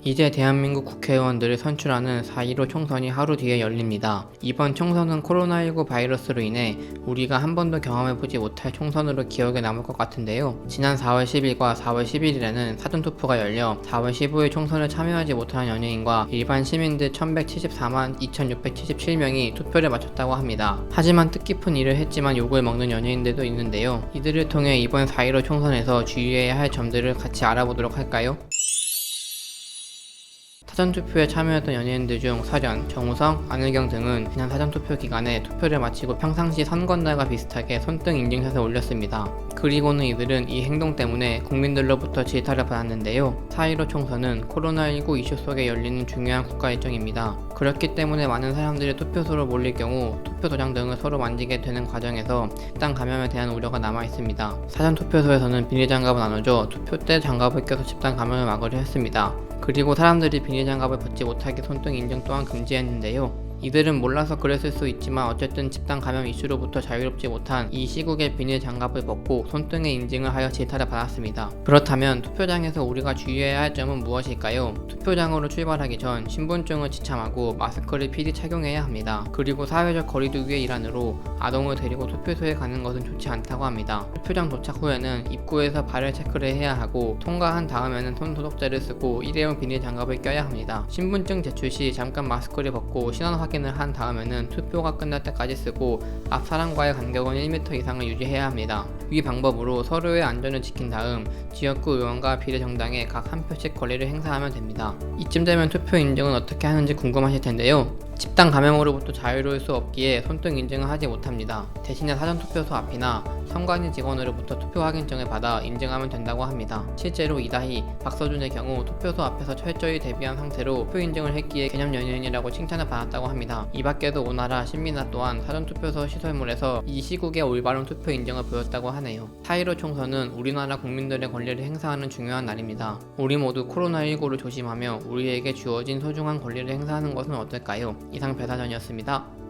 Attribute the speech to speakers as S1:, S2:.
S1: 이제 대한민국 국회의원들을 선출하는 4.15 총선이 하루 뒤에 열립니다. 이번 총선은 코로나19 바이러스로 인해 우리가 한 번도 경험해보지 못할 총선으로 기억에 남을 것 같은데요. 지난 4월 10일과 4월 11일에는 사전투표가 열려 4월 15일 총선을 참여하지 못한 연예인과 일반 시민들 1174만 2677명이 투표를 마쳤다고 합니다. 하지만 뜻깊은 일을 했지만 욕을 먹는 연예인들도 있는데요. 이들을 통해 이번 4.15 총선에서 주의해야 할 점들을 같이 알아보도록 할까요? 사전투표에 참여했던 연예인들 중 설현, 정우성, 안혜경 등은 지난 사전투표 기간에 투표를 마치고 평상시 선거날과 비슷하게 손등 인증샷을 올렸습니다. 그리고는 이들은 이 행동 때문에 국민들로부터 질타를 받았는데요. 4.15 총선은 코로나19 이슈 속에 열리는 중요한 국가 일정입니다. 그렇기 때문에 많은 사람들이 투표소로 몰릴 경우 투표 도장 등을 서로 만지게 되는 과정에서 집단 감염에 대한 우려가 남아 있습니다. 사전투표소에서는 비닐장갑을 나눠줘 투표 때 장갑을 껴서 집단 감염을 막으려 했습니다. 그리고 사람들이 비닐장갑을 벗지 못하게 손등 인증 또한 금지했는데요. 이들은 몰라서 그랬을 수 있지만 어쨌든 집단 감염 이슈로부터 자유롭지 못한 이 시국에 비닐 장갑을 벗고 손등에 인증을 하여 질타를 받았습니다. 그렇다면 투표장에서 우리가 주의해야 할 점은 무엇일까요? 투표장으로 출발하기 전 신분증을 지참하고 마스크를 필히 착용해야 합니다. 그리고 사회적 거리두기의 일환으로 아동을 데리고 투표소에 가는 것은 좋지 않다고 합니다. 투표장 도착 후에는 입구에서 발열 체크를 해야 하고 통과한 다음에는 손 소독제를 쓰고 일회용 비닐 장갑을 껴야 합니다. 신분증 제출 시 잠깐 마스크를 벗고 신원 확인을 한 다음에는 투표가 끝날 때까지 쓰고 앞 사람과의 간격은 1m 이상을 유지해야 합니다. 이 방법으로 서로의 안전을 지킨 다음 지역구 의원과 비례정당에 각 한 표씩 권리를 행사하면 됩니다. 이쯤 되면 투표 인증은 어떻게 하는지 궁금하실 텐데요. 집단 감염으로부터 자유로울 수 없기에 손등 인증을 하지 못합니다. 대신에 사전투표소 앞이나 선관위 직원으로부터 투표 확인증을 받아 인증하면 된다고 합니다. 실제로 이다희, 박서준의 경우 투표소 앞에서 철저히 대비한 상태로 투표 인증을 했기에 개념 연예인이라고 칭찬을 받았다고 합니다. 이 밖에도 오나라, 신민아 또한 사전투표소 시설물에서 이 시국에 올바른 투표 인증을 보였다고 하네요. 4.15 총선은 우리나라 국민들의 권리를 행사하는 중요한 날입니다. 우리 모두 코로나19를 조심하며 우리에게 주어진 소중한 권리를 행사하는 것은 어떨까요? 이상 배사전이었습니다.